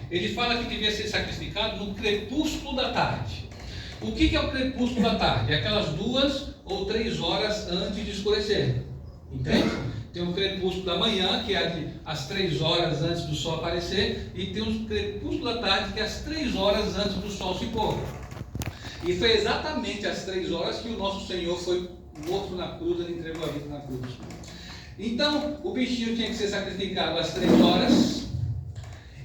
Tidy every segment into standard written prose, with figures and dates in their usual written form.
ele fala que devia ser sacrificado no crepúsculo da tarde. O que é o crepúsculo da tarde? É aquelas 2 ou 3 horas antes de escurecer. Entende? Tem o crepúsculo da manhã, que é às 3 horas antes do sol aparecer, e tem o crepúsculo da tarde, que é às 3 horas antes do sol se pôr. E foi exatamente às 3 horas que o nosso Senhor foi morto na cruz, ele entregou a vida na cruz. Então, o bichinho tinha que ser sacrificado às 3 horas.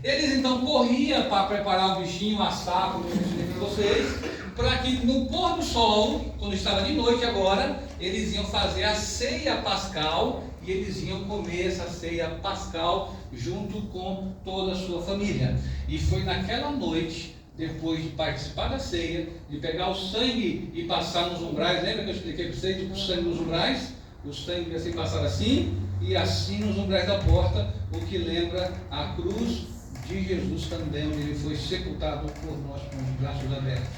Eles então corriam para preparar o bichinho, assar, como eu ensinei para vocês, para que no pôr do sol, quando estava de noite agora, eles iam fazer a ceia pascal, e eles iam comer essa ceia pascal junto com toda a sua família. E foi naquela noite, depois de participar da ceia, de pegar o sangue e passar nos umbrais. Lembra que eu expliquei para vocês o sangue nos umbrais? O sangue ia ser passado assim e assim nos umbrais da porta, o que lembra a cruz de Jesus também, onde ele foi sepultado por nós com os braços abertos.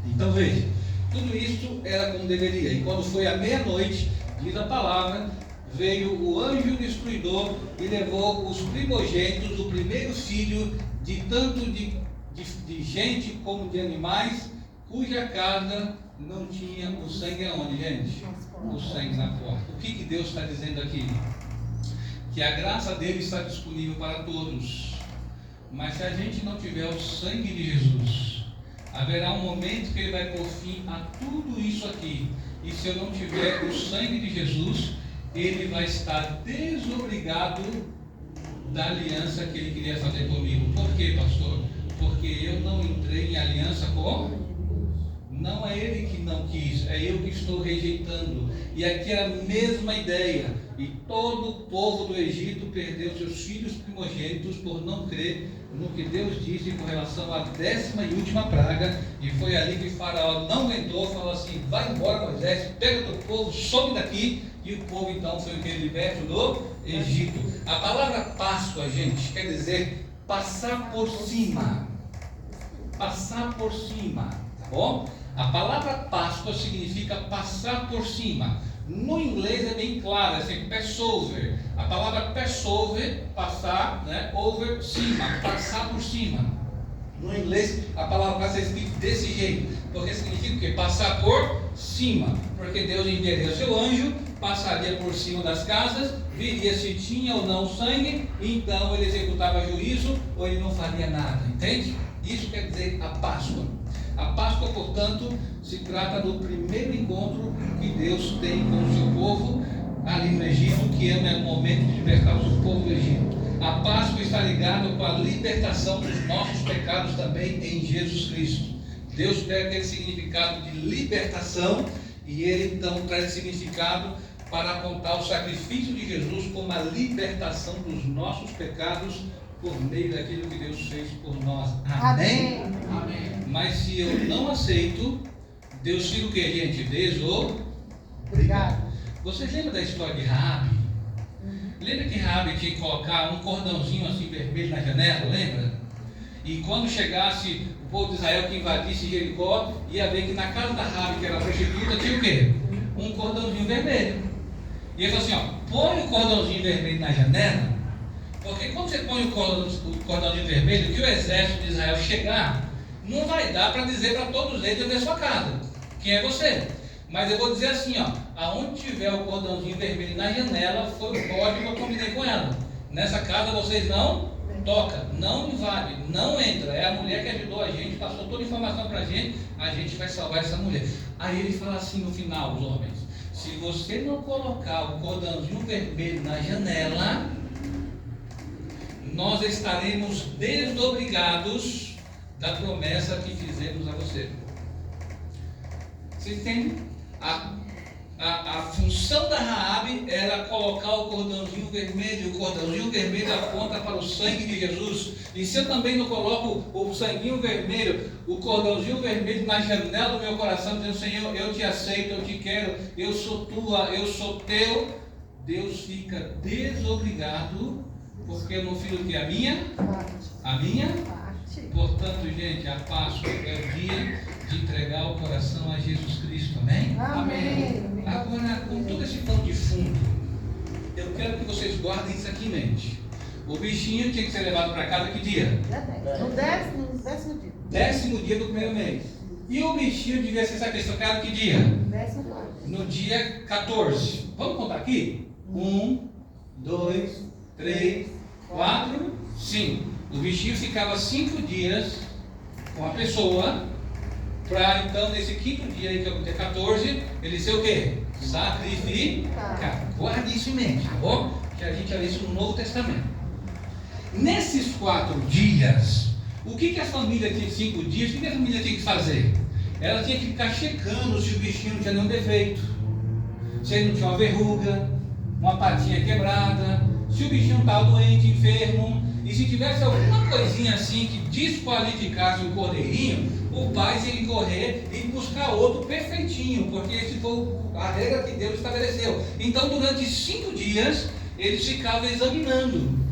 Então veja, tudo isso era como deveria. E quando foi à meia-noite, diz a palavra, veio o anjo destruidor e levou os primogênitos, o primeiro filho, de tanto de gente como de animais, cuja casa não tinha o sangue aonde, gente? O sangue na porta. O que Deus está dizendo aqui? Que a graça dele está disponível para todos. Mas se a gente não tiver o sangue de Jesus, haverá um momento que ele vai pôr fim a tudo isso aqui. E se eu não tiver o sangue de Jesus, ele vai estar desobrigado da aliança que ele queria fazer comigo. Por quê, pastor? Porque eu não entrei em aliança com... Não é ele que não quis, é eu que estou rejeitando. E aqui é a mesma ideia. E todo o povo do Egito perdeu seus filhos primogênitos por não crer no que Deus disse com relação à 10ª e última praga. E foi ali que Faraó não aguentou, falou assim: vai embora, Moisés, pega o teu povo, some daqui. E o povo então foi o que? Liberto do Egito. A palavra Páscoa, gente, quer dizer passar por cima. Passar por cima, tá bom? A palavra Páscoa significa passar por cima. No inglês é bem claro, é assim, Passover. A palavra Passover, passar, né? Over, cima, passar por cima. No inglês a palavra vai ser escrita desse jeito, porque significa o quê? Passar por cima. Porque Deus enviaria o seu anjo, passaria por cima das casas, viria se tinha ou não sangue, então ele executava juízo ou ele não faria nada, entende? Isso quer dizer a Páscoa. A Páscoa, portanto, se trata do primeiro encontro que Deus tem com o seu povo ali no Egito, que é o momento de libertar o seu povo do Egito. A Páscoa está ligada com a libertação dos nossos pecados também em Jesus Cristo. Deus pega aquele significado de libertação e ele então traz esse significado para apontar o sacrifício de Jesus como a libertação dos nossos pecados por meio daquilo que Deus fez por nós. Amém? Amém. Mas se eu não aceito, Deus fica o que, gente? Desobrigado. Vocês lembram da história de Raabe? Lembra que Raabe tinha que colocar um cordãozinho assim vermelho na janela, lembra? E quando chegasse o povo de Israel que invadisse Jericó, ia ver que na casa da Raabe, que era prostituta, tinha o quê? Um cordãozinho vermelho. E ele falou assim, ó, põe o cordãozinho vermelho na janela, porque quando você põe o cordãozinho vermelho, que o exército de Israel chegar, não vai dar para dizer para todos eles da sua casa quem é você. Mas eu vou dizer assim, ó, aonde tiver o cordãozinho vermelho na janela, foi o código que eu combinei com ela. Nessa casa vocês não tocam, não invadem, não entra. É a mulher que ajudou a gente, passou toda a informação para a gente vai salvar essa mulher. Aí ele fala assim no final, os homens, se você não colocar o cordãozinho vermelho na janela, nós estaremos desobrigados da promessa que fizemos a você. Você entende? A função da Raabe era colocar o cordãozinho vermelho. O cordãozinho vermelho aponta para o sangue de Jesus. E se eu também não coloco o sanguinho vermelho, o cordãozinho vermelho na janela do meu coração, dizendo, Senhor, eu te aceito, eu te quero, eu sou tua, eu sou teu, Deus fica desobrigado, porque eu não fiz o que? A minha? Portanto, gente, a Páscoa é o dia de entregar o coração a Jesus Cristo, amém? Amém. Agora, com todo esse pano de fundo, eu quero que vocês guardem isso aqui em mente. O bichinho tinha que ser levado para casa que dia? No 10º dia. 10º dia do primeiro mês. E o bichinho devia ser sacrificado que dia? 14º. No dia 14. Vamos contar aqui? 1, 2, 3, 4, 5. O bichinho ficava 5 dias com a pessoa, para então nesse 5º dia aí, que é o dia 14, ele ser o quê? Sacrificado. Guarde isso em mente, tá bom? Que a gente lê isso no Novo Testamento. Nesses 4 dias, o que a família tinha 5 dias? O que a família tinha que fazer? Ela tinha que ficar checando se o bichinho não tinha nenhum defeito, se ele não tinha uma verruga, uma patinha quebrada, se o bichinho estava doente, enfermo, e se tivesse alguma coisinha assim que desqualificasse o cordeirinho, o pai tinha que correr e buscar outro perfeitinho, porque esse foi a regra que Deus estabeleceu. Então, durante 5 dias, eles ficavam examinando,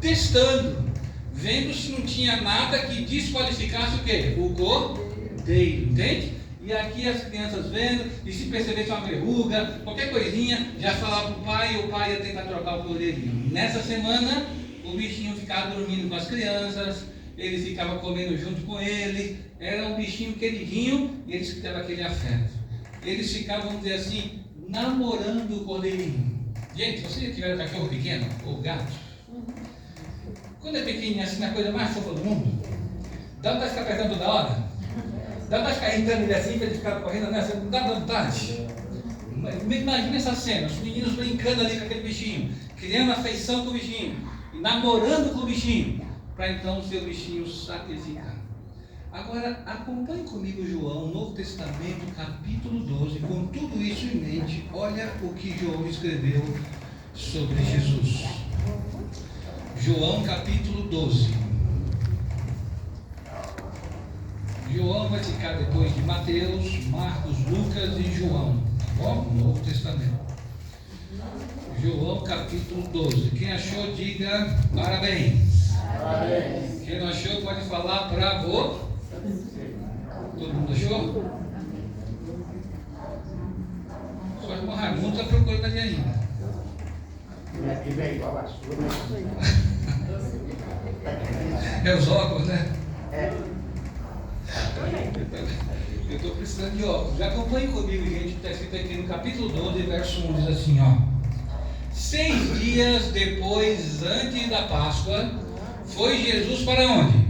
testando, vendo se não tinha nada que desqualificasse o quê? O cordeiro, entende? E aqui as crianças vendo, e se percebesse uma verruga, qualquer coisinha, já falava para o pai, e o pai ia tentar trocar o cordeirinho. Nessa semana, o bichinho ficava dormindo com as crianças, ele ficava comendo junto com ele, era um bichinho queridinho, e eles tiveram aquele afeto. Eles ficavam, vamos dizer assim, namorando o cordeirinho. Gente, se vocês tiveram cachorro pequeno, ou gato, quando é pequenininho assim, é a coisa mais fofa do mundo, dá para ficar apertando toda hora? Dá para ficar irritando ele assim, para ele ficar correndo nessa, não dá vontade. Imagina essa cena, os meninos brincando ali com aquele bichinho, criando afeição com o bichinho, e namorando com o bichinho, para então o seu bichinho sacrificar. Agora, acompanhe comigo João, Novo Testamento, capítulo 12, com tudo isso em mente, olha o que João escreveu sobre Jesus. João capítulo 12. João vai ficar depois de Mateus, Marcos, Lucas e João, tá bom? No Novo Testamento. João capítulo 12. Quem achou, diga parabéns. Parabéns. Quem não achou, pode falar bravo. Todo mundo achou? Só que o Raimundo está procurando ali ainda. É os óculos, né? Eu estou precisando de óculos. Já acompanhe comigo, gente, que está escrito aqui no capítulo 12, verso 1, diz assim, ó. 6 dias depois, antes da Páscoa, foi Jesus para onde?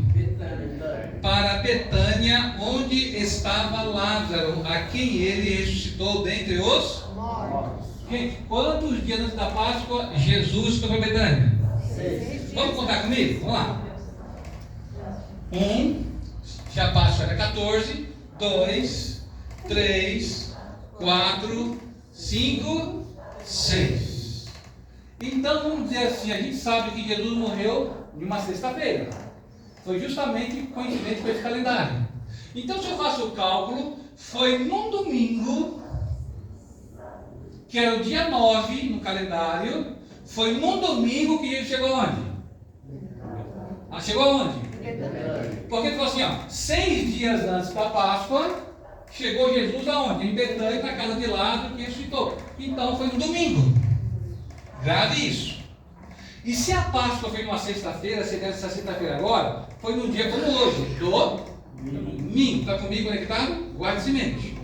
Para Betânia, onde estava Lázaro, a quem ele ressuscitou dentre os mortos. Gente, quantos dias antes da Páscoa Jesus foi para Betânia? 6. Vamos contar comigo? Vamos lá. 1, se a Páscoa era 14, 2, 3, 4, 5, 6. Então vamos dizer assim, a gente sabe que Jesus morreu em uma sexta-feira. Foi justamente coincidente com esse calendário. Então, se eu faço o cálculo, foi num domingo, que era o dia 9 no calendário, foi num domingo que ele chegou aonde? Chegou aonde? Porque ele falou assim, ó, 6 dias antes da Páscoa, chegou Jesus aonde? Em Betânia, na casa de Lázaro, que ressuscitou. Então, foi no domingo. Grave isso. E se a Páscoa foi numa sexta-feira, se dessa sexta-feira agora, foi num dia como hoje, domingo. Está comigo conectado? Guarde esse mente.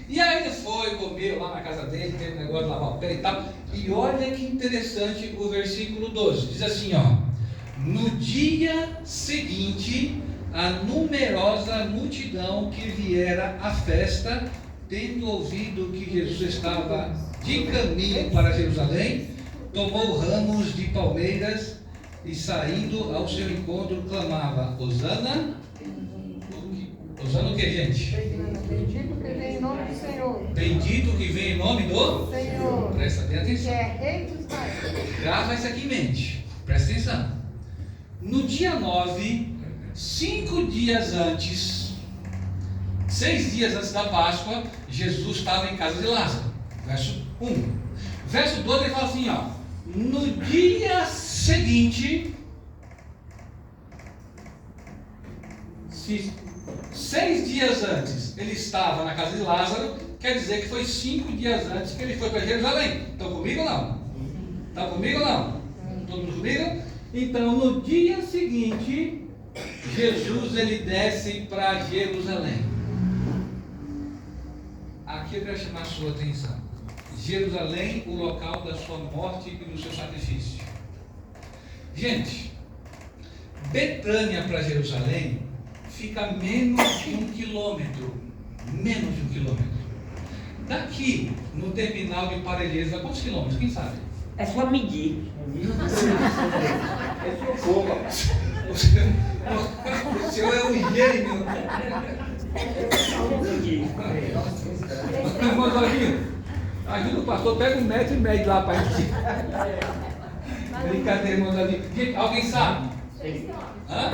E aí ele foi, comeu lá na casa dele, teve um negócio de lavar o pé e tal. E olha que interessante o versículo 12. Diz assim, ó. No dia seguinte, a numerosa multidão que viera à festa, tendo ouvido que Jesus estava de caminho para Jerusalém, tomou ramos de palmeiras e, saindo ao seu encontro, clamava: Hosana. Hosana o que, gente? Bendito que vem em nome do Senhor. Bendito que vem em nome do Senhor. Presta bem atenção. Que é rei dos Israel. Grava isso aqui em mente. Presta atenção. No dia 9, 5 dias antes, 6 dias antes da Páscoa, Jesus estava em casa de Lázaro. Verso 1. Verso 12 ele fala assim, ó. No dia seguinte, se 6 dias antes ele estava na casa de Lázaro, quer dizer que foi 5 dias antes que ele foi para Jerusalém. Estão comigo ou não? Estão comigo ou não? todos viram? Então, no dia seguinte, Jesus ele desce para Jerusalém. Aqui eu quero chamar a sua atenção. Jerusalém, o local da sua morte e do seu sacrifício. Gente, Betânia para Jerusalém fica menos de 1 quilômetro. Menos de 1 quilômetro. Daqui, no terminal de Parelheiros, a quantos quilômetros? Quem sabe? É só medir. O senhor é um gênio. Irmão Jorginho, ajuda o pastor, pega 1,5 metro lá para gente. Brincadeira, irmão Jorginho. Gente, alguém sabe? 3 quilômetros. Hã?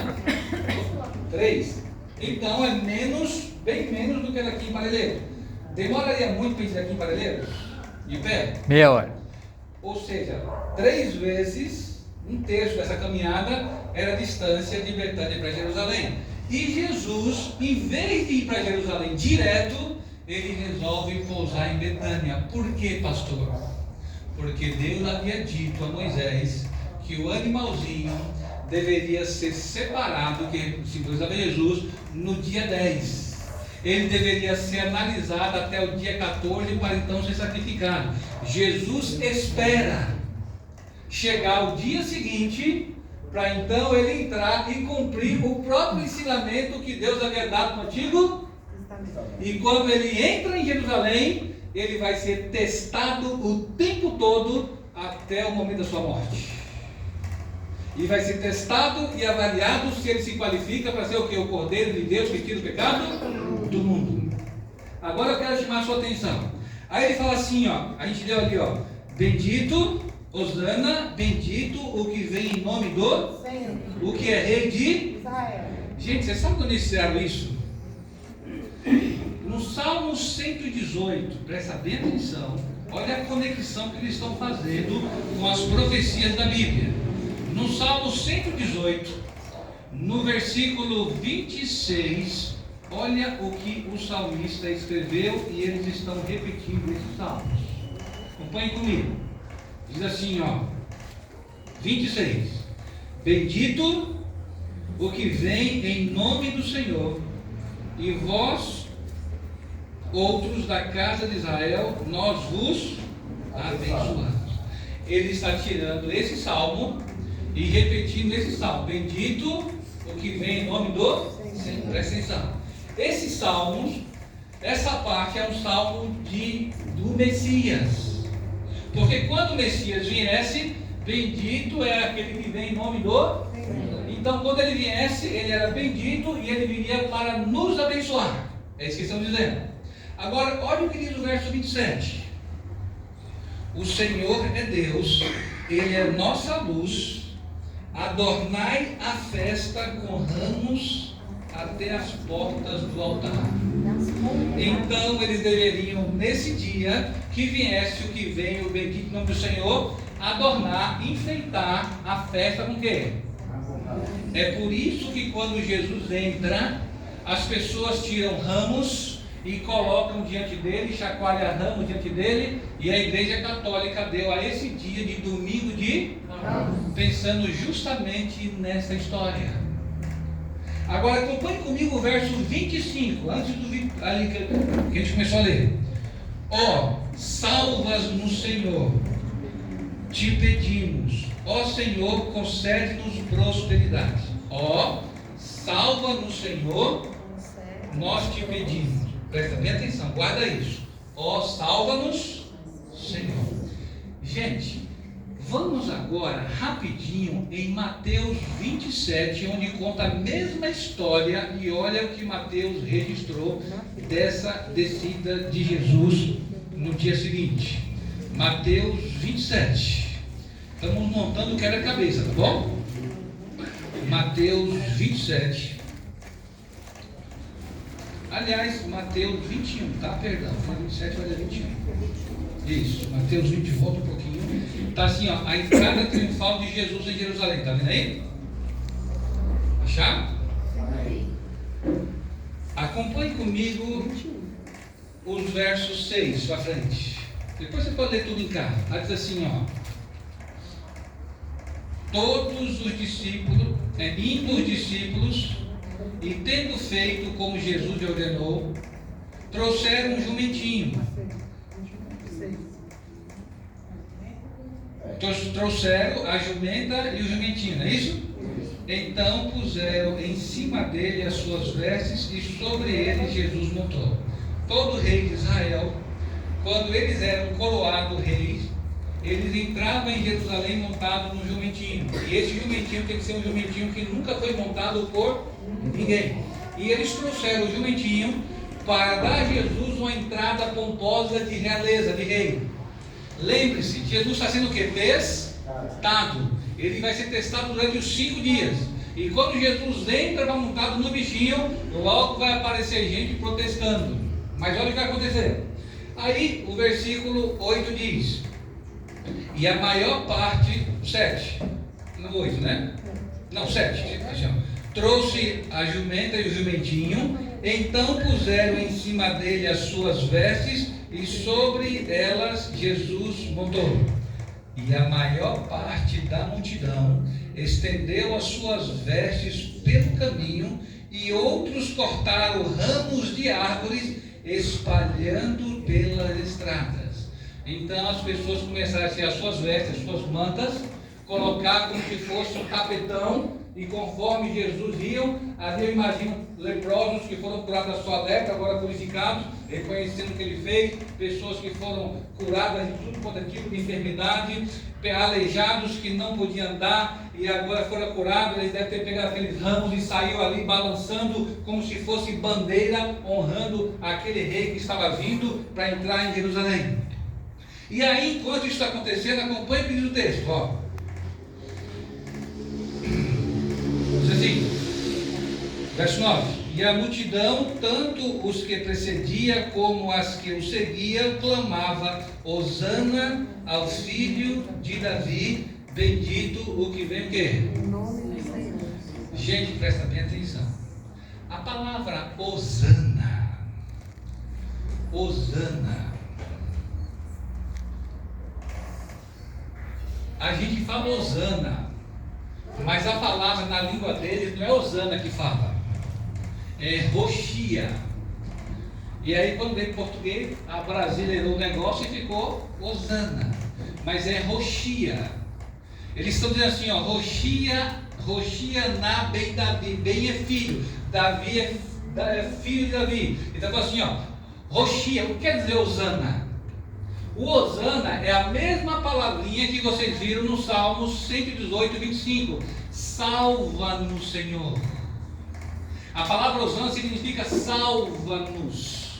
3? Então é menos, bem menos do que daqui em Parelheiros. Demoraria muito para ir daqui em Parelheiros? De pé? Meia hora. Ou seja, 3 vezes, 1/3 dessa caminhada era a distância de Betânia para Jerusalém. E Jesus, em vez de ir para Jerusalém direto, ele resolve pousar em Betânia. Por quê, pastor? Porque Deus havia dito a Moisés que o animalzinho deveria ser separado, que simbolizava Jesus, no dia 10. Ele deveria ser analisado até o dia 14 para então ser sacrificado. Jesus espera chegar o dia seguinte para então ele entrar e cumprir o próprio ensinamento que Deus havia dado no Antigo. E quando ele entra em Jerusalém, ele vai ser testado o tempo todo até o momento da sua morte. E vai ser testado e avaliado se ele se qualifica para ser o que? O Cordeiro de Deus que tira o pecado do mundo. Agora eu quero chamar a sua atenção. Aí ele fala assim, ó, a gente leu ali, ó, bendito, Hosana, bendito o que vem em nome do, Senhor. o que é rei de Israel. Gente, vocês sabem quando eles fizeram isso? No Salmo 118, presta bem atenção, olha a conexão que eles estão fazendo com as profecias da Bíblia. No Salmo 118, no versículo 26, olha o que o salmista escreveu e eles estão repetindo esses salmos. Acompanhe comigo. Diz assim, ó, 26. Bendito o que vem em nome do Senhor, e vós, outros da casa de Israel, nós vos abençoamos. Ele está tirando esse salmo e repetindo esse salmo. Bendito o que vem em nome do Senhor. Presta atenção. Esses salmos, essa parte é um salmo do Messias. Porque quando o Messias viesse, bendito é aquele que vem em nome do Senhor. Então, quando ele viesse, ele era bendito e ele viria para nos abençoar. É isso que estamos dizendo. Agora, olha o que diz o verso 27. O Senhor é Deus, Ele é nossa luz, adornai a festa com ramos até as portas do altar. Então eles deveriam, nesse dia que viesse o que vem, o bendito nome do Senhor, adornar, enfeitar a festa com o quê? É por isso que quando Jesus entra, as pessoas tiram ramos e colocam diante dele, chacoalham ramos diante dele, e a Igreja Católica deu a esse dia de domingo de ramos, pensando justamente nessa história. Agora acompanhe comigo o verso 25, antes do ali que a gente começou a ler. Ó, salvas no Senhor, te pedimos, ó Senhor, concede-nos prosperidade. Ó, salva no Senhor, nós te pedimos. Presta bem atenção, guarda isso. Ó, salva-nos, Senhor. Gente, vamos agora rapidinho em Mateus 27, onde conta a mesma história, e olha o que Mateus registrou dessa descida de Jesus no dia seguinte. Mateus 27. Estamos montando o quebra-cabeça, tá bom? Mateus 27. Aliás, Mateus 21, tá? Perdão, foi 27, mas é 21. Isso, Mateus 20, volta um pouquinho. Tá assim, ó, a entrada triunfal de Jesus em Jerusalém, tá vendo aí? Acharam? Acompanhe comigo os versos 6 para frente. Depois você pode ler tudo em casa. Ela diz assim, ó. todos os discípulos, indo os discípulos, e tendo feito como Jesus lhe ordenou, trouxeram um jumentinho. Trouxeram a jumenta e o jumentinho, não é isso? Então puseram em cima dele as suas vestes e sobre ele Jesus montou. Todo rei de Israel, quando eles eram coroados reis, eles entravam em Jerusalém montado no jumentinho. E esse jumentinho tem que ser um jumentinho que nunca foi montado por ninguém. E eles trouxeram o jumentinho para dar a Jesus uma entrada pomposa de realeza, de rei. Lembre-se, Jesus está sendo o quê? Testado. Ele vai ser testado durante os 5 dias. E quando Jesus entra montado no bichinho, logo vai aparecer gente protestando. Mas olha o que vai acontecer. Aí o versículo 8 diz: e a maior parte, 7, não 8, né? Não, 7, trouxe a jumenta e o jumentinho, então puseram em cima dele as suas vestes, e sobre elas Jesus montou. E a maior parte da multidão estendeu as suas vestes pelo caminho, e outros cortaram ramos de árvores, espalhando pelas estradas. Então as pessoas começaram a tirar as suas vestes, as suas mantas, colocar como se fosse um tapetão, e conforme Jesus iam, ali eu imagino leprosos que foram curados da sua lepra, agora purificados, reconhecendo o que ele fez, pessoas que foram curadas de tudo quanto é tipo de enfermidade, aleijados que não podiam andar e agora foram curados. Eles devem ter pegado aqueles ramos e saiu ali balançando como se fosse bandeira, honrando aquele rei que estava vindo para entrar em Jerusalém. E aí, enquanto isso está acontecendo, acompanhe o que diz o texto, ó. Diz assim, verso 9: e a multidão, tanto os que precedia como as que o seguiam, clamava: Hosana ao filho de Davi, bendito o que vem o quê? Em nome do Senhor. Gente, presta bem atenção. A palavra Hosana, a gente fala Hosana, mas a palavra na língua deles não é Hosana que fala, é Roxia. E aí quando veio em português, abrasileirou o negócio e ficou Hosana, mas é Roxia. Eles estão dizendo assim, ó, Roxia na bem Davi, bem é filho, Davi é filho de Davi. Então assim, ó, Roxia, o que quer dizer Hosana? O Hosana é a mesma palavrinha que vocês viram no Salmo 118, 25. Salva-nos, Senhor. A palavra Hosana significa salva-nos.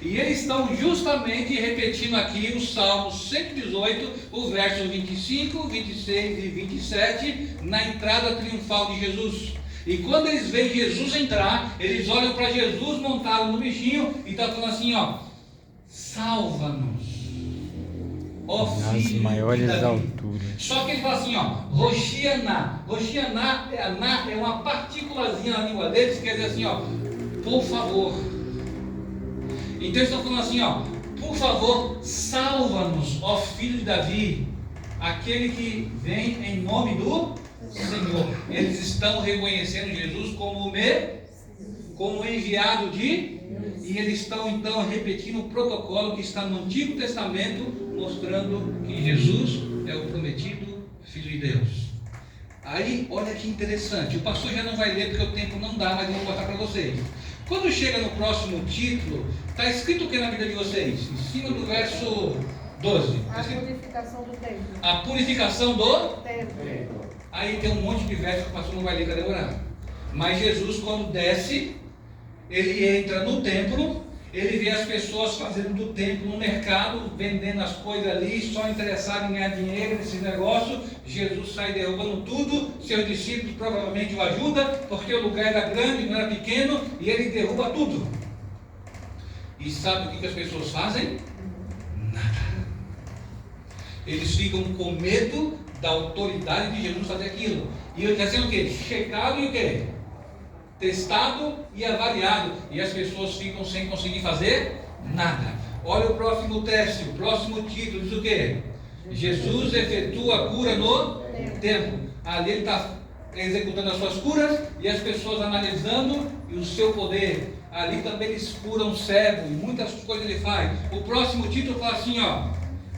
E eles estão justamente repetindo aqui o Salmo 118, o verso 25, 26 e 27, na entrada triunfal de Jesus. E quando eles veem Jesus entrar, eles olham para Jesus montado no bichinho e está falando assim, ó, salva-nos, ó filho nas maiores de Davi. alturas. Só que ele fala assim, ó, Roxianá. Roxianá é uma partículazinha na língua deles, quer dizer assim, ó, por favor. Então eles estão falando assim, ó, por favor, salva-nos, ó filho de Davi, aquele que vem em nome do Senhor. Eles estão reconhecendo Jesus como o enviado de, e eles estão então repetindo o protocolo que está no Antigo Testamento, mostrando que Jesus é o prometido Filho de Deus. Aí, olha que interessante, o pastor já não vai ler porque o tempo não dá, mas eu vou botar para vocês. Quando chega no próximo título, está escrito o que na Bíblia de vocês? Em cima do verso 12. A purificação do templo. A purificação do Templo. Aí tem um monte de versos que o pastor não vai ler para demorar. Mas Jesus, quando desce, ele entra no templo, ele vê as pessoas fazendo do templo um mercado, vendendo as coisas ali, só interessado em ganhar dinheiro nesse negócio. Jesus sai derrubando tudo, seus discípulos provavelmente o ajudam, porque o lugar era grande, não era pequeno, e ele derruba tudo. E sabe o que as pessoas fazem? Nada. Eles ficam com medo da autoridade de Jesus fazer aquilo. E ele está sendo o quê? Checado e o quê? Testado e avaliado. E as pessoas ficam sem conseguir fazer nada. Olha o próximo texto, o próximo título, diz o quê? Jesus efetua a cura no templo. Ali ele está executando as suas curas e as pessoas analisando o seu poder. Ali também eles curam cego e muitas coisas ele faz. O próximo título fala assim, ó,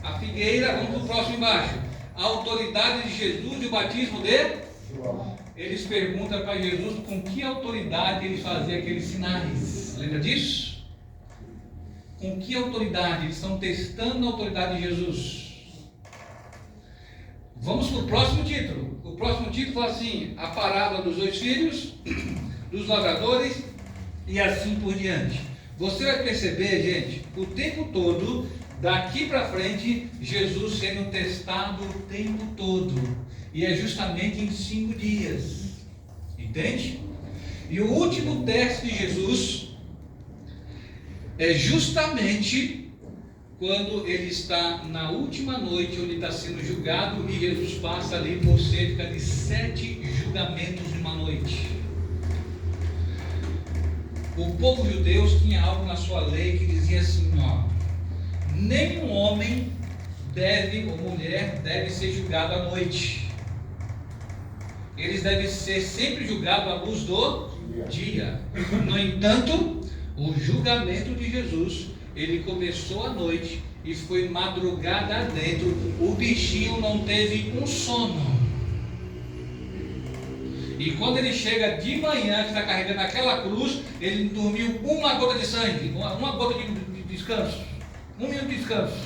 a figueira, vamos para o próximo embaixo. A autoridade de Jesus e o batismo de João. Eles perguntam para Jesus com que autoridade ele fazia aqueles sinais. Lembra disso? Com que autoridade? Eles estão testando a autoridade de Jesus. Vamos para o próximo título. O próximo título fala assim, a parábola dos 2 filhos, dos lavradores e assim por diante. Você vai perceber, gente, o tempo todo, daqui para frente, Jesus sendo testado o tempo todo. E é justamente em 5 dias. Entende? E o último teste de Jesus é justamente quando ele está na última noite, onde ele está sendo julgado, e Jesus passa ali por cerca de 7 julgamentos numa noite. O povo judeu tinha algo na sua lei que dizia assim, ó, nenhum homem deve, ou mulher, deve ser julgado à noite. Eles devem ser sempre julgados à luz do dia. No entanto, o julgamento de Jesus, ele começou à noite e foi madrugada adentro. O bichinho não teve um sono. E quando ele chega de manhã, que está carregando aquela cruz, ele não dormiu uma gota de sangue, uma gota de descanso, 1 minuto de descanso.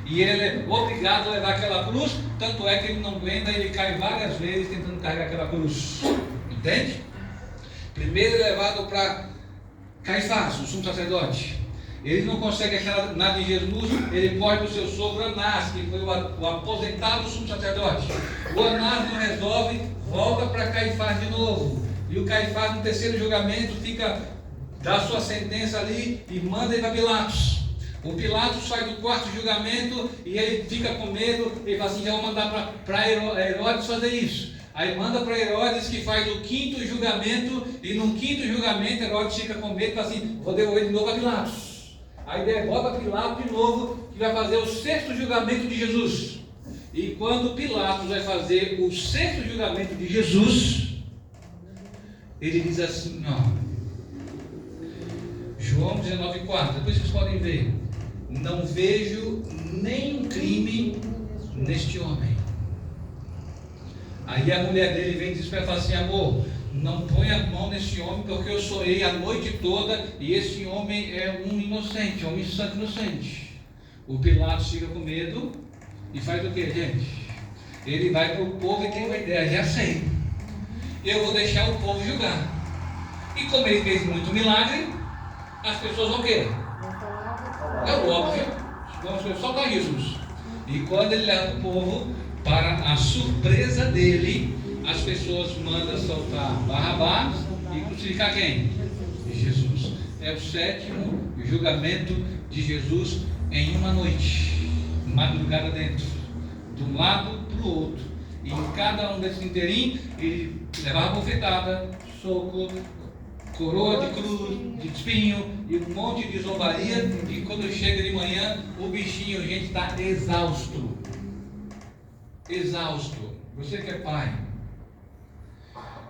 E ele é obrigado a levar aquela cruz, tanto é que ele não aguenta, ele cai várias vezes tentando carregar aquela cruz. Entende? Primeiro ele é levado para Caifás, o sumo sacerdote. Ele não consegue achar nada de Jesus, ele corre para o seu sogro Anás, que foi o aposentado sumo sacerdote. O Anás não resolve, volta para Caifás de novo. E o Caifás, no terceiro julgamento, dá sua sentença ali e manda ele para Pilatos. O Pilatos sai do 4º julgamento e ele fica com medo, ele fala assim, já vou mandar para Herodes fazer isso. Aí manda para Herodes, que faz o 5º julgamento, e no 5º julgamento Herodes fica com medo e fala assim, vou devolver de novo a Pilatos. Aí devolve a Pilatos de novo, que vai fazer o 6º julgamento de Jesus. E quando Pilatos vai fazer o 6º julgamento de Jesus, ele diz assim, ó, João 19,4, depois vocês podem ver, não vejo nenhum crime neste homem. Aí a mulher dele vem desesperada e fala assim, amor, não põe a mão nesse homem, porque eu sonhei a noite toda e esse homem é um inocente, um santo inocente. O Pilatos fica com medo e faz o que, gente? Ele vai para o povo e tem uma ideia, já sei, eu vou deixar o povo julgar. E como ele fez muito milagre, as pessoas vão querer. É óbvio, vamos soltar Jesus. E quando ele leva o povo, para a surpresa dele, as pessoas mandam soltar Barrabás e crucificar quem? Jesus. É o 7º julgamento de Jesus em uma noite, madrugada dentro, de um lado para o outro. E em cada um desses inteirinhos, ele levava bofetada, soco, coroa de cruz, de espinho e um monte de zombaria. E quando chega de manhã, o bichinho, gente, está exausto. Exausto. Você que é pai,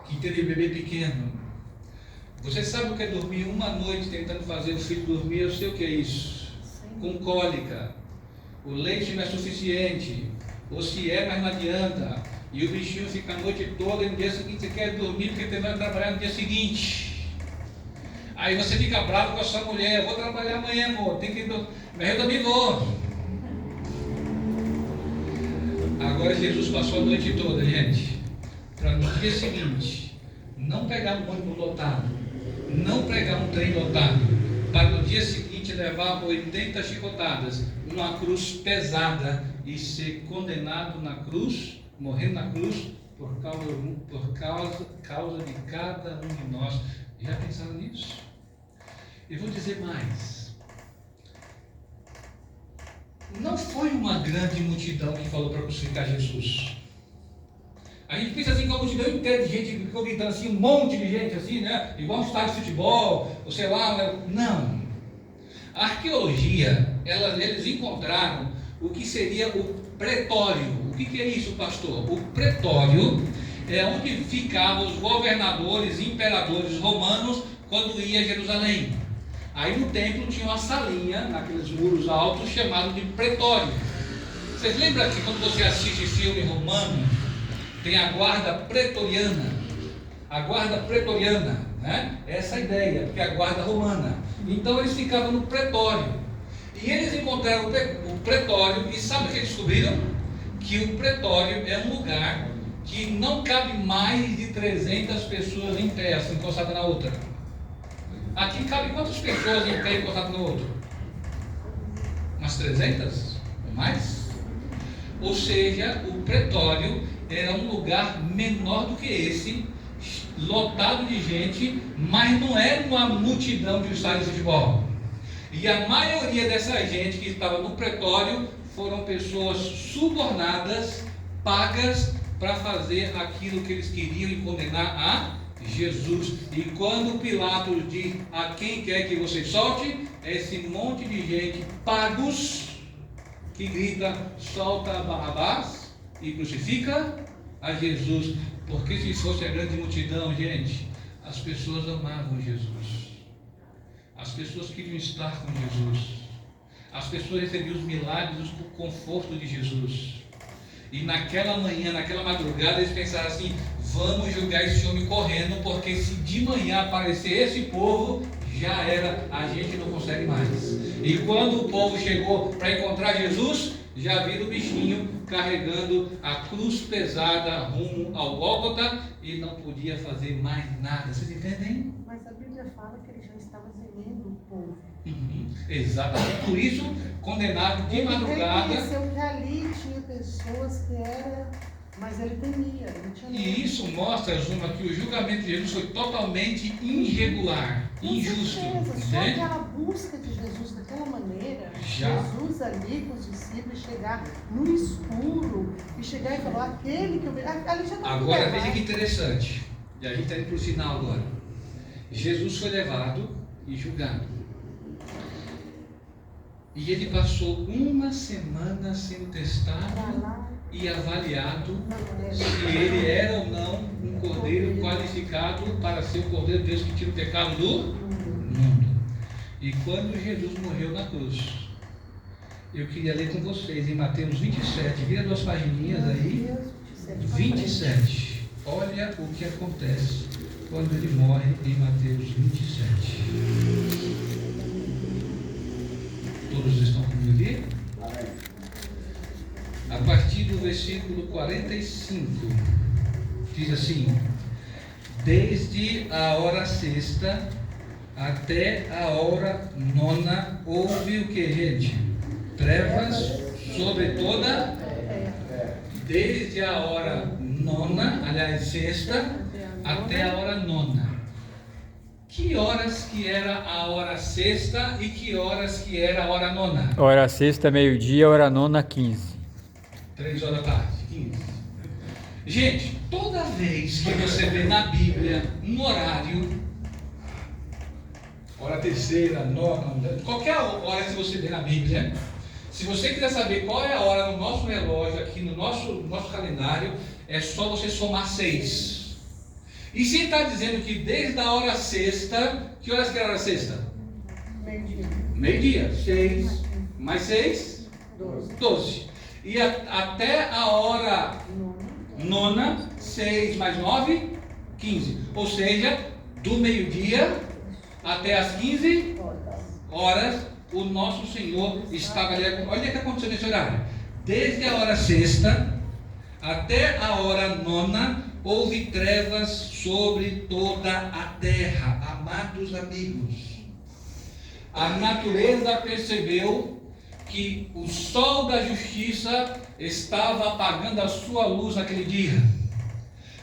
que teve bebê pequeno, você sabe o que é dormir uma noite tentando fazer o filho dormir? Eu sei o que é isso. Com cólica, o leite não é suficiente, ou se é, mas não adianta, e o bichinho fica a noite toda e no dia seguinte você quer dormir porque você vai trabalhar no dia seguinte. Aí você fica bravo com a sua mulher, vou trabalhar amanhã, amor, tem que ir, mas eu também vou. Agora Jesus passou a noite toda, gente, para no dia seguinte não pegar um ônibus lotado, não pegar um trem lotado, para no dia seguinte levar 80 chicotadas, uma cruz pesada e ser condenado na cruz, morrer na cruz por causa de cada um de nós. Já pensaram nisso? Eu vou dizer mais. Não foi uma grande multidão que falou para crucificar Jesus. A gente pensa assim, com a multidão inteira de gente que ficou gritando assim, um monte de gente assim, né? Igual um estádio de futebol, ou sei lá, né? Não. A arqueologia, eles encontraram o que seria o pretório. O que é isso, pastor? O pretório é onde ficavam os governadores e imperadores romanos quando ia a Jerusalém. Aí no templo tinha uma salinha, naqueles muros altos, chamado de pretório. Vocês lembram que quando você assiste filme romano, tem a guarda pretoriana? A guarda pretoriana, né? Essa é a ideia, porque é a guarda romana. Então eles ficavam no pretório. E eles encontraram o pretório, e sabe o que eles descobriram? Que o pretório é um lugar que não cabe mais de 300 pessoas em pé, assim, encostadas na outra. Aqui cabe quantas pessoas em pé encostadas no outro? Umas 300? Ou mais? Ou seja, o pretório era um lugar menor do que esse, lotado de gente, mas não era uma multidão de um estádio de futebol. E a maioria dessa gente que estava no pretório foram pessoas subornadas, pagas para fazer aquilo que eles queriam e condenar a Jesus. E quando Pilatos diz: a quem quer que você solte, é esse monte de gente pagos que grita: solta Barrabás e crucifica a Jesus. Porque se fosse a grande multidão, gente, as pessoas amavam Jesus, as pessoas queriam estar com Jesus, as pessoas recebiam os milagres, o conforto de Jesus. E naquela manhã, naquela madrugada, eles pensaram assim: vamos julgar esse homem correndo, porque se de manhã aparecer esse povo, já era, a gente não consegue mais. E quando o povo chegou para encontrar Jesus, já viram o bichinho carregando a cruz pesada rumo ao Gólgota e não podia fazer mais nada. Vocês entendem? Mas a Bíblia fala que ele já estava gemendo o povo. Exatamente, por isso condenado de madrugada. Ele reconheceu que ali tinha pessoas que eram, mas ele temia, ele tinha medo. E isso mostra, Zuma, que o julgamento de Jesus foi totalmente irregular, injusto. Só Entende? aquela busca de Jesus daquela maneira, Já. Jesus ali com os discípulos chegar no escuro e chegar e falar: aquele que eu vejo. Ali já não. Agora veja que interessante. E a gente está indo para o final agora. Jesus foi levado e julgado. E ele passou uma semana sendo testado e avaliado se ele era ou não um cordeiro qualificado para ser o cordeiro de Deus que tira o pecado do mundo. E quando Jesus morreu na cruz, eu queria ler com vocês em Mateus 27, vira 2 pagininhas aí, 27. Olha o que acontece quando ele morre em Mateus 27. Todos estão comigo aqui? A partir do versículo 45, diz assim: desde a hora sexta até a hora nona houve o que, gente? Trevas sobre toda. Desde a hora nona, aliás, sexta, até a hora nona. Que horas que era a hora sexta e que horas que era a hora nona? Hora sexta, meio-dia, hora nona, 15. 3 horas da tarde, 15. Gente, toda vez que você vê na Bíblia um horário, hora terceira, nona, qualquer hora que você vê na Bíblia, se você quiser saber qual é a hora no nosso relógio, aqui no nosso calendário, é só você somar 6. E se está dizendo que desde a hora sexta, que horas que era a hora sexta? Meio-dia. Meio-dia, 6, mais 6, 12. E até a hora nona, 6 mais 9, 15. Ou seja, do meio-dia até as 15 horas, o nosso Senhor estava ali. Olha o que aconteceu nesse horário. Desde a hora sexta até a hora nona, houve trevas sobre toda a terra. Amados amigos, a natureza percebeu que o sol da justiça estava apagando a sua luz naquele dia.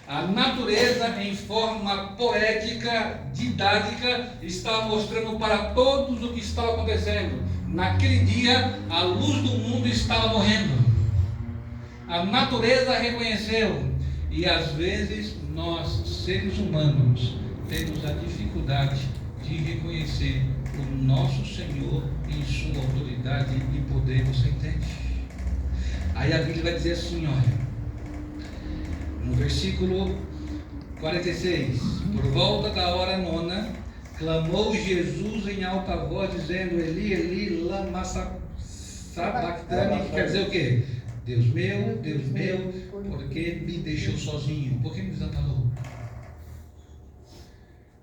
A natureza, em forma poética, didática, está mostrando para todos o que estava acontecendo. Naquele dia, a luz do mundo estava morrendo. A natureza reconheceu. E às vezes, nós, seres humanos, temos a dificuldade de reconhecer o nosso Senhor em sua autoridade e poder. Você entende? Aí a Bíblia vai dizer assim, olha, no versículo 46, por volta da hora nona, clamou Jesus em alta voz, dizendo, Eli, Eli, lama sabachthani, que quer dizer o quê? Deus meu, por que me deixou sozinho? Por que me desamparou?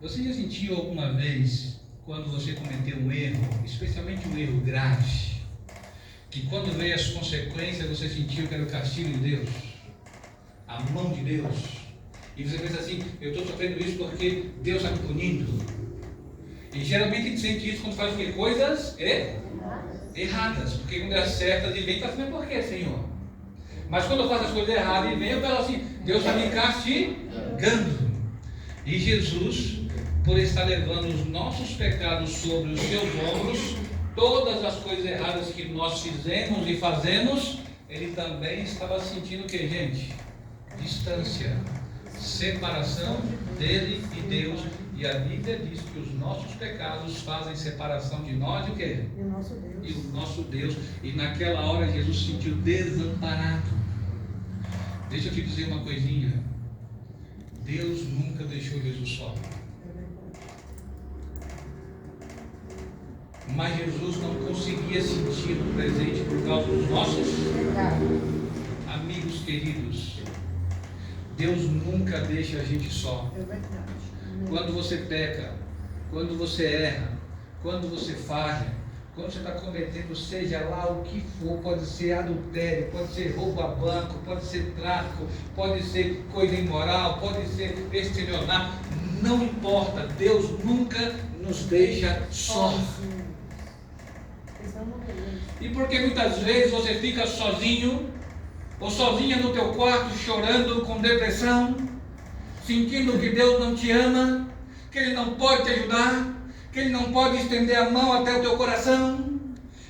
Você já sentiu alguma vez, quando você cometeu um erro, especialmente um erro grave, que quando veio as consequências, você sentiu que era o castigo de Deus? A mão de Deus? E você pensa assim, eu estou sofrendo isso porque Deus está me punindo. E geralmente a gente sente isso quando faz coisas erradas. Porque quando é certa, ele vem e fala assim, por que, Senhor? Mas quando eu faço as coisas erradas, ele vem e fala assim, Deus está me castigando. E Jesus, por estar levando os nossos pecados sobre os seus ombros, todas as coisas erradas que nós fizemos e fazemos, ele também estava sentindo o que, gente? Distância, separação dele e Deus. E a Bíblia diz que os nossos pecados fazem separação de nós e o quê? E o nosso Deus. E o nosso Deus. E naquela hora Jesus se sentiu desamparado. Deixa eu te dizer uma coisinha. Deus nunca deixou Jesus só. Mas Jesus não conseguia sentir o presente por causa dos nossos amigos queridos. Deus nunca deixa a gente só. É verdade. Quando você peca, quando você erra, quando você falha, quando você está cometendo, seja lá o que for, pode ser adultério, pode ser roubo a banco, pode ser tráfico, pode ser coisa imoral, pode ser estelionato, não importa, Deus nunca nos deixa só. E porque muitas vezes você fica sozinho, ou sozinha no teu quarto, chorando com depressão, sentindo que Deus não te ama, que Ele não pode te ajudar, que Ele não pode estender a mão até o teu coração.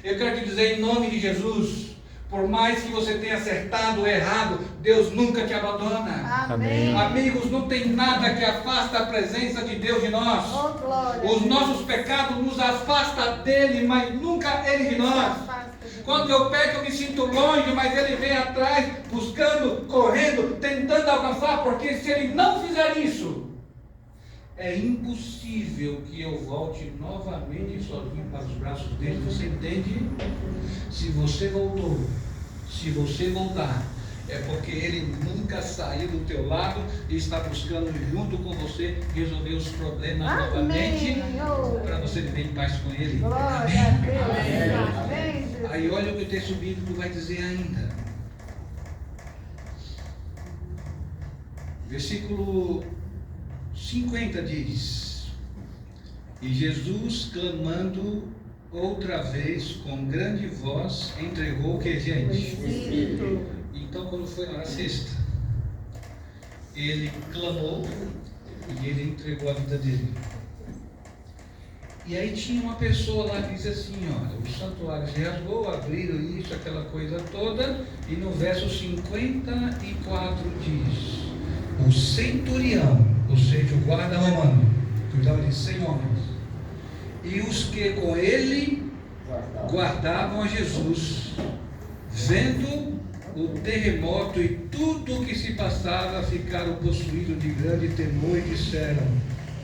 Eu quero te dizer em nome de Jesus, por mais que você tenha acertado ou errado, Deus nunca te abandona. Amém. Amigos, não tem nada que afasta a presença de Deus de nós. Oh, glória. Os nossos pecados nos afastam dele, mas nunca ele de nós. Quando eu peco, eu me sinto longe, mas ele vem atrás, buscando, correndo, tentando alcançar, porque se ele não fizer isso, é impossível que eu volte novamente sozinho para os braços dele. Você entende? Se você voltou, se você voltar, é porque ele nunca saiu do teu lado e está buscando junto com você resolver os problemas novamente, para você viver em paz com ele. Glória Amém? a Deus. Amém. Aí olha o que o texto bíblico vai dizer ainda. Versículo 50 diz: E Jesus, clamando outra vez com grande voz, entregou o que, gente? O Espírito. Então, quando foi na hora sexta, ele clamou e ele entregou a vida dele. E aí tinha uma pessoa lá que dizia assim, olha, o santuário se rasgou, abriram isso, aquela coisa toda, e no verso 54 diz: o centurião, ou seja, o guarda romano, cuidava de 100 homens, e os que com ele guardavam a Jesus, vendo o terremoto e tudo o que se passava, ficaram possuídos de grande temor e disseram: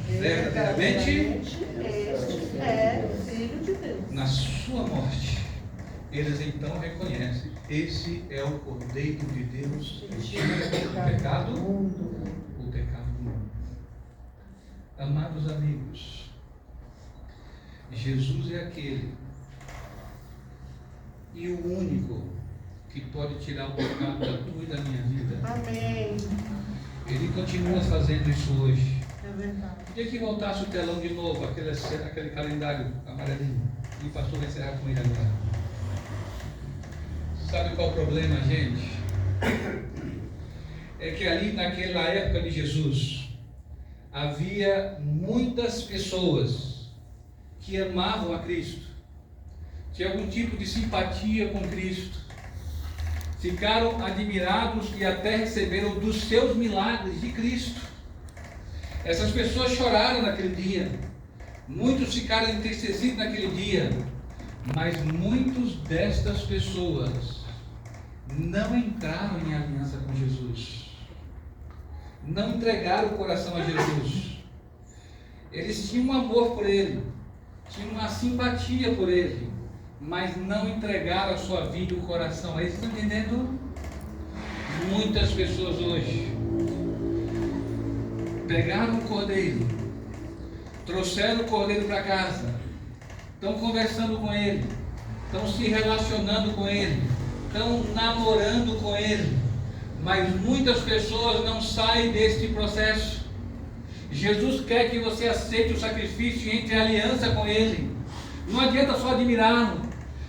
verdadeiramente, este é o Filho de Deus. na sua morte, eles então reconhecem: esse é o Cordeiro de Deus que tira o pecado do mundo. Amados amigos, Jesus é aquele e o único que pode tirar o pecado da tua e da minha vida. Amém. Ele continua fazendo isso hoje. É verdade. Podia que voltasse o telão de novo, aquele calendário amarelinho, e o pastor vai encerrar com ele agora. Sabe qual o problema, gente? É que ali naquela época de Jesus havia muitas pessoas que amavam a Cristo, tinham algum tipo de simpatia com Cristo, ficaram admirados e até receberam dos seus milagres de Cristo. Essas pessoas choraram naquele dia, muitos ficaram entristecidos naquele dia, mas muitos destas pessoas não entraram em aliança com Jesus, não entregaram o coração a Jesus. Eles tinham um amor por Ele, tinham uma simpatia por Ele, mas não entregaram a sua vida e o coração a Ele. Vocês estão entendendo? Muitas pessoas hoje pegaram o cordeiro, trouxeram o cordeiro para casa, estão conversando com ele, estão se relacionando com ele, estão namorando com ele, mas muitas pessoas não saem deste processo. Jesus quer que você aceite o sacrifício e entre em aliança com ele. Não adianta só admirá-lo,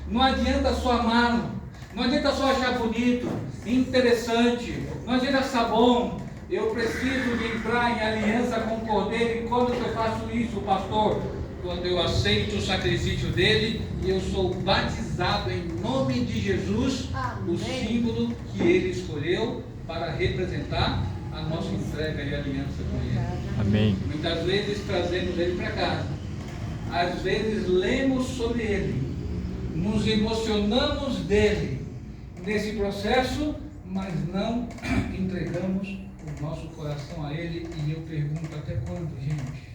não adianta só amá-lo, não adianta só achar bonito, interessante, não adianta achar bom. Eu preciso de entrar em aliança com o Cordeiro. E quando eu faço isso, pastor? Quando eu aceito o sacrifício dele e eu sou batizado em nome de Jesus, Amém. o símbolo que ele escolheu para representar a nossa entrega e aliança com ele. Amém. Muitas vezes trazemos ele para casa, às vezes lemos sobre ele, nos emocionamos dele nesse processo, mas não entregamos o nosso coração a ele. E eu pergunto, até quando, gente?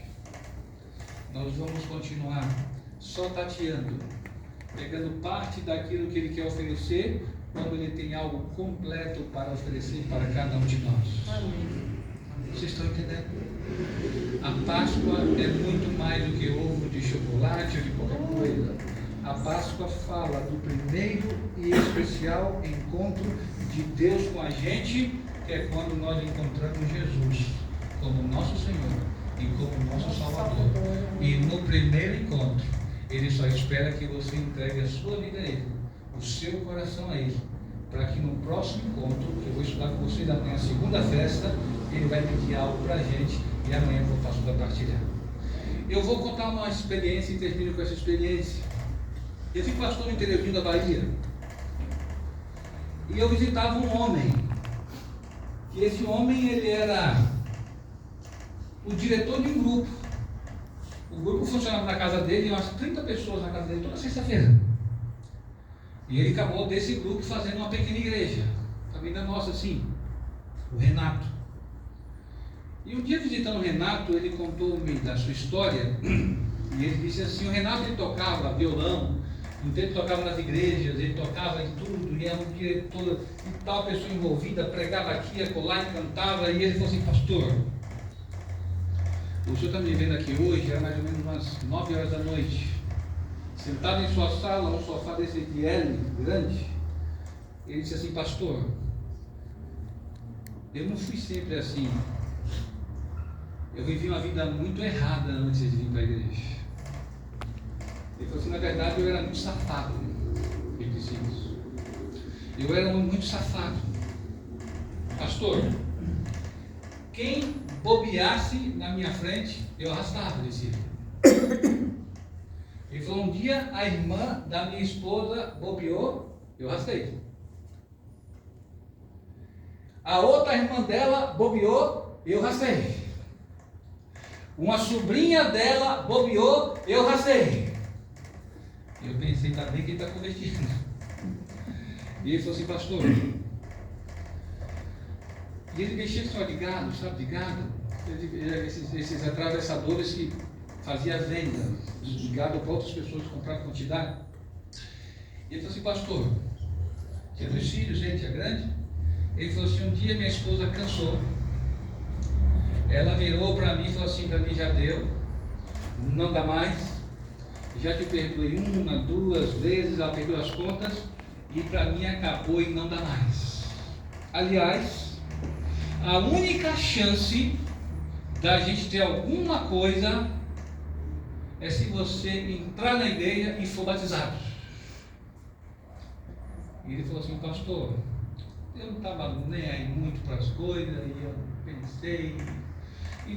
Nós vamos continuar só tateando, pegando parte daquilo que ele quer oferecer, quando ele tem algo completo para oferecer para cada um de nós. Amém. Vocês estão entendendo? A Páscoa é muito mais do que ovo de chocolate ou de qualquer coisa. A Páscoa fala do primeiro e especial encontro de Deus com a gente, que é quando nós encontramos Jesus como nosso Senhor e como nosso Salvador. E no primeiro encontro, Ele só espera que você entregue a sua vida a Ele, o seu coração a Ele, para que no próximo encontro, que eu vou estudar com vocês amanhã, a segunda festa, Ele vai pedir algo para a gente e amanhã o pastor vai partilhar. Eu vou contar uma experiência e termino com essa experiência. Eu fui pastor no interiorzinho da Bahia e eu visitava um homem. E esse homem, ele era o diretor de um grupo. O grupo funcionava na casa dele, umas 30 pessoas na casa dele toda sexta-feira. E ele acabou desse grupo fazendo uma pequena igreja, família nossa assim, o Renato. E um dia visitando o Renato, ele contou-me da sua história, e ele disse assim, o Renato ele tocava violão, então ele tocava nas igrejas, ele tocava em tudo, e era um diretor, e tal pessoa envolvida, pregava aqui, acolá, e cantava, e ele falou assim, pastor, o senhor está me vendo aqui hoje, era mais ou menos umas 9 horas da noite, sentado em sua sala, um sofá desse de L, grande. Ele disse assim, pastor, eu não fui sempre assim, eu vivi uma vida muito errada antes de vir para a igreja. Ele falou assim, na verdade eu era muito safado. Ele disse isso. Eu era muito safado. Pastor, quem bobeasse na minha frente, eu arrastava, disse ele. Ele falou, um dia a irmã da minha esposa bobeou, eu arrastei. A outra irmã dela bobeou, eu arrastei. Uma sobrinha dela bobeou, eu arrastei. Eu pensei, ainda bem que ele está convertido. E ele falou assim, pastor, e ele mexia só de gado, sabe, de gado, esses atravessadores que fazia venda de gado para outras pessoas que compravam quantidade. E ele falou assim, pastor, tinha 2 filhos, gente, é grande. Ele falou assim, um dia minha esposa cansou. Ela virou para mim e falou assim, para mim já deu, não dá mais. Já te perdoei 1, 2 vezes, ela perdeu as contas, e para mim acabou e não dá mais. Aliás, a única chance da gente ter alguma coisa é se você entrar na igreja e for batizado. E ele falou assim, pastor, eu não estava nem aí muito para as coisas, e eu pensei,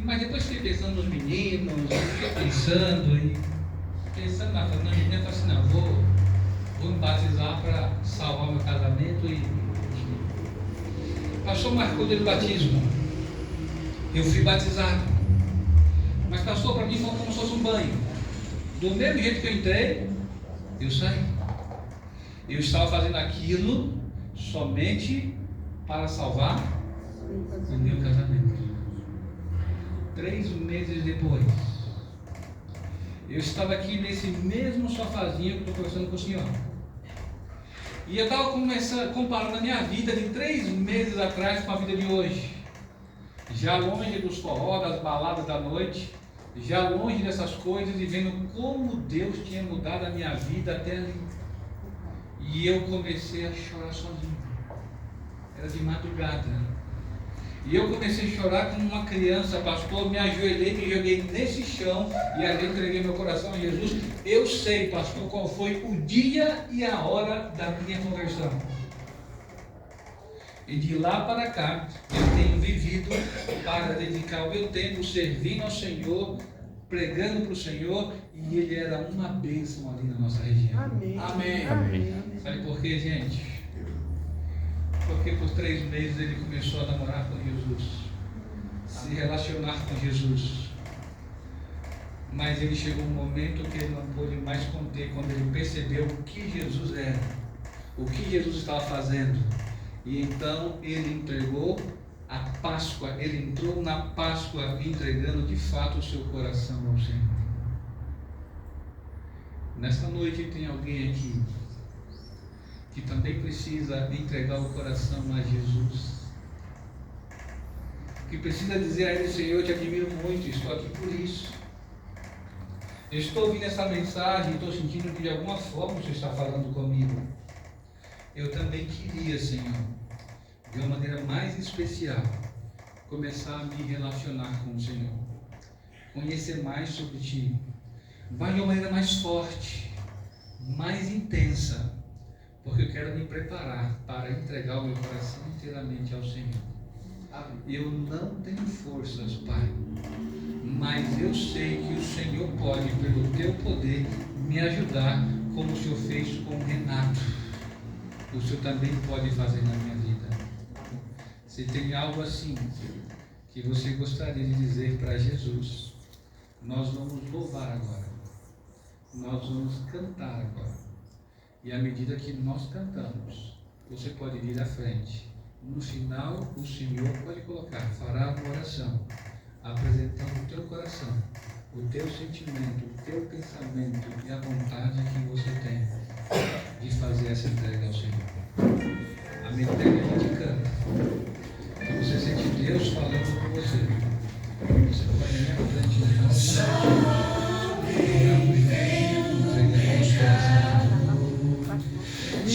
mas depois fiquei pensando nos meninos, fiquei pensando na família, eu falei assim, não, vou me batizar para salvar meu casamento. E o pastor marcou o dia do batismo, eu fui batizado, mas pastor, para mim foi como se fosse um banho. Do mesmo jeito que eu entrei, eu saí. Eu estava fazendo aquilo somente para salvar o meu casamento. 3 meses depois, eu estava aqui nesse mesmo sofazinho que estou conversando com o senhor. E eu estava comparando a minha vida de 3 meses atrás com a vida de hoje. Já longe dos forró, das baladas da noite, já longe dessas coisas e vendo como Deus tinha mudado a minha vida até ali. E eu comecei a chorar sozinho. Era de madrugada. E eu comecei a chorar como uma criança, pastor, me ajoelhei, me joguei nesse chão e ali entreguei meu coração a Jesus. Eu sei, pastor, qual foi o dia e a hora da minha conversão. E de lá para cá, eu tenho vivido para dedicar o meu tempo servindo ao Senhor, pregando para o Senhor, e Ele era uma bênção ali na nossa região. Amém. Amém. Amém. Sabe por quê, gente? Porque por 3 meses ele começou a namorar com Jesus, se relacionar com Jesus. Mas ele chegou um momento que ele não pôde mais conter, quando ele percebeu o que Jesus era, o que Jesus estava fazendo. E então ele entregou a Páscoa, ele entrou na Páscoa entregando de fato o seu coração ao Senhor. Nesta noite tem alguém aqui que também precisa entregar o coração a Jesus, que precisa dizer a Ele: Senhor, eu te admiro muito, estou aqui por isso. Eu estou ouvindo essa mensagem e estou sentindo que de alguma forma você está falando comigo. Eu também queria, Senhor, de uma maneira mais especial, começar a me relacionar com o Senhor, conhecer mais sobre Ti, mas de uma maneira mais forte, mais intensa, porque eu quero me preparar para entregar o meu coração inteiramente ao Senhor. Eu não tenho forças, Pai, mas eu sei que o Senhor pode, pelo Teu poder, me ajudar, como o Senhor fez com o Renato. O Senhor também pode fazer na minha vida. Se tem algo assim que você gostaria de dizer para Jesus, nós vamos louvar agora, nós vamos cantar agora. E à medida que nós cantamos, você pode vir à frente. No final, o Senhor pode colocar, fará uma oração, apresentando o teu coração, o teu sentimento, o teu pensamento e a vontade que você tem de fazer essa entrega ao Senhor. À medida que a gente canta, que você sente Deus falando com você, você pode vir à frente de nós.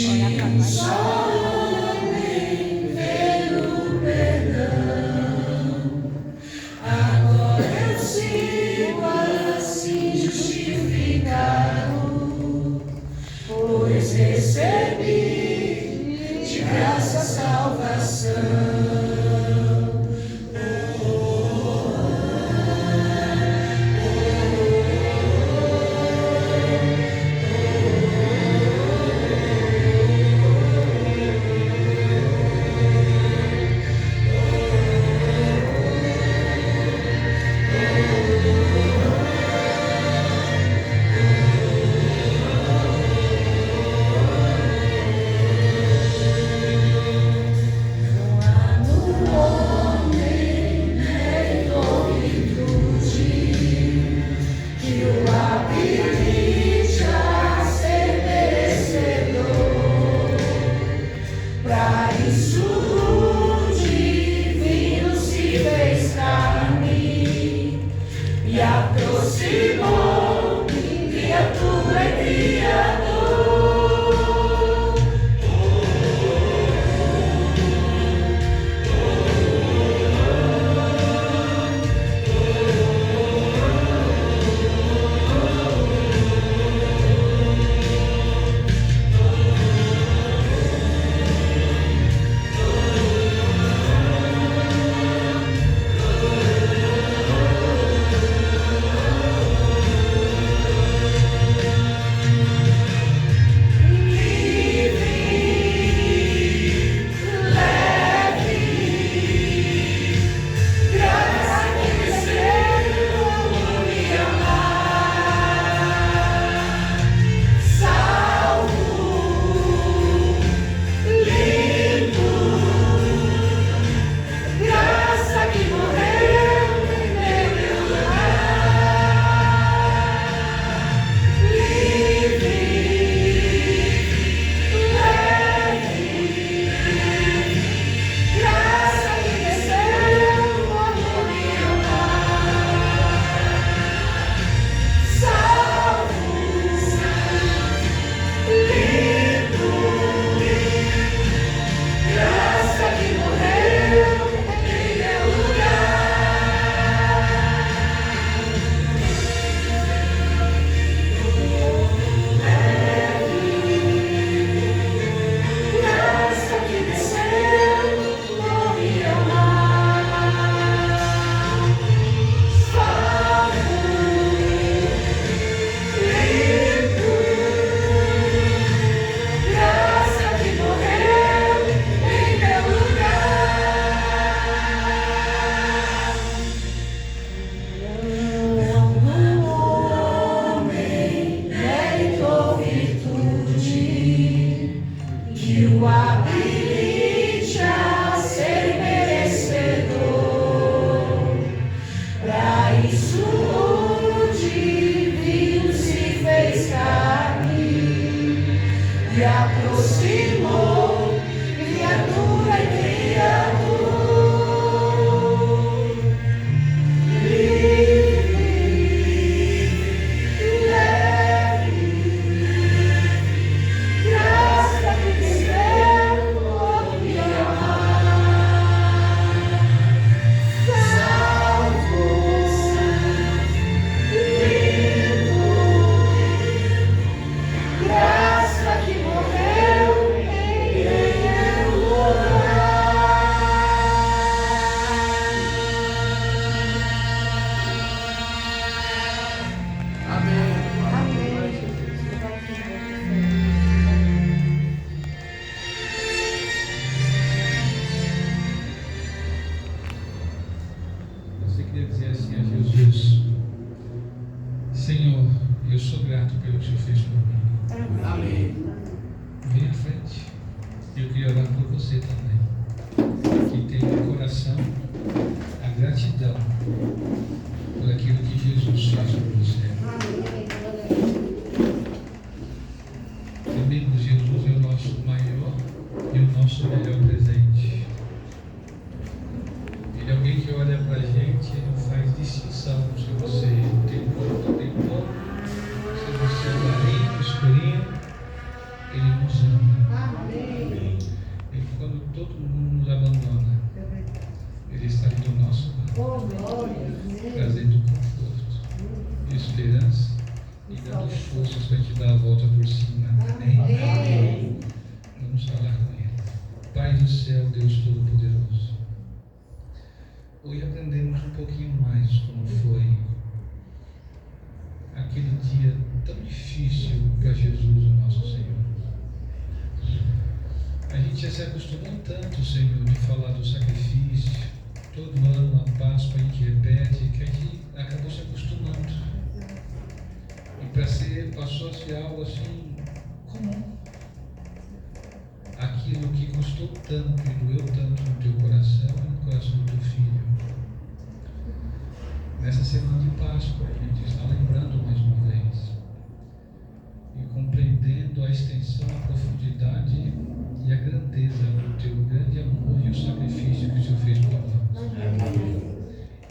Olha para nós. Agora eu sigo assim justificado, pois recebi de graça a salvação. eu sou grato pelo que o Senhor fez por mim. Amém. Vem à frente. Eu queria orar por você também, que tem no coração a gratidão por aquilo que Jesus fez por você. Amigos, Jesus é o nosso maior e o nosso melhor presente. Ele é alguém que olha para a gente e não faz distinção se você tem pouco ou tem pouco, se você é clarinho, escurinho, ele nos ama. E quando todo mundo nos abandona, ele está ali do nosso lado, trazendo conforto, esperança e dando forças para te dar a volta por cima. Amém? Vamos falar com ele. Pai do céu, Deus Todo-Poderoso, hoje aprendemos um pouquinho mais como foi aquele dia tão difícil para Jesus, o nosso Senhor. A gente já se acostumou tanto, Senhor, de falar do sacrifício. Todo ano, a Páscoa, a gente repete, que a gente acabou se acostumando. E passou a ser algo assim comum. Aquilo que custou tanto e doeu tanto no teu coração e no coração do teu filho. Nessa semana de Páscoa, a gente está lembrando mais uma vez e compreendendo a extensão, a profundidade e a grandeza do teu grande amor e o sacrifício que o Senhor fez por nós.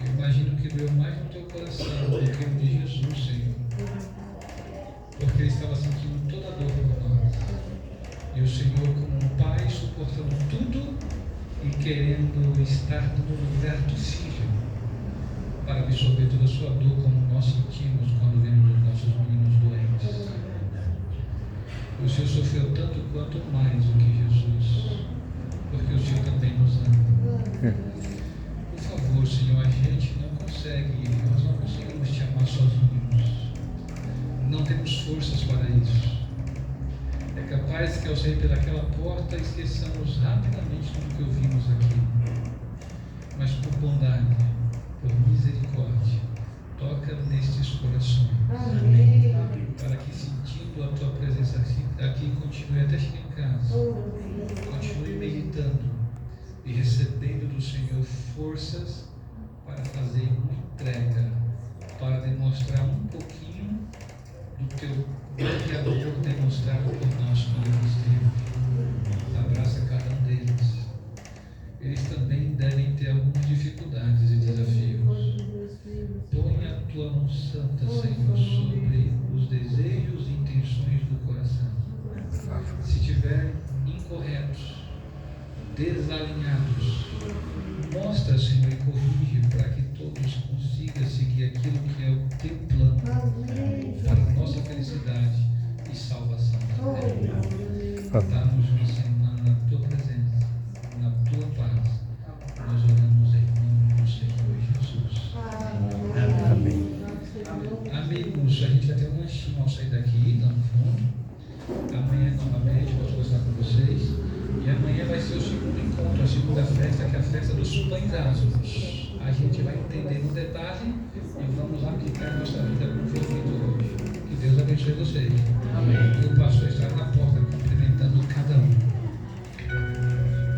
Eu imagino que doeu mais no teu coração do que no de Jesus, Senhor, porque ele estava sentindo toda a dor por nós. E o Senhor, como um pai, suportando tudo e querendo estar no lugar do filho para absorver toda a sua dor, como nós sentimos quando vemos os nossos meninos doentes. O Senhor sofreu tanto quanto mais do que Jesus, porque o Senhor também nos ama. Por favor, Senhor, a gente não consegue, nós não conseguimos te amar sozinhos. Não temos forças para isso. É capaz que ao sair pelaquela porta esqueçamos rapidamente tudo que ouvimos aqui. Mas por bondade, por misericórdia, toca nestes corações. Amém. Para que, sentindo a tua presença aqui, continue até chegar em casa. Continue meditando e recebendo do Senhor forças para fazer uma entrega, para demonstrar um pouquinho do teu grande amor demonstrado por nós quando ele esteve. Abraça cada um deles. Eles também devem ter algumas dificuldades e desafios. Põe a tua mão santa, Senhor, sobre os desejos e intenções do coração. Se estiverem incorretos, desalinhados, mostra, Senhor, e corrige para que todos consigam seguir aquilo que é o teu plano para a nossa felicidade e salvação também. Dá-nos, Senhor, na tua presença, na tua paz. Nós oramos em nome do Senhor Jesus. Amém. Amigos, a gente vai ter um lanchinho ao sair daqui, lá no fundo. Amanhã, novamente, vou conversar com vocês. E amanhã vai ser o segundo encontro, a segunda festa, que é a festa dos pães ázimos. A gente vai entender no detalhe e vamos aplicar nossa vida com o Filho hoje. Que Deus abençoe vocês. Amém.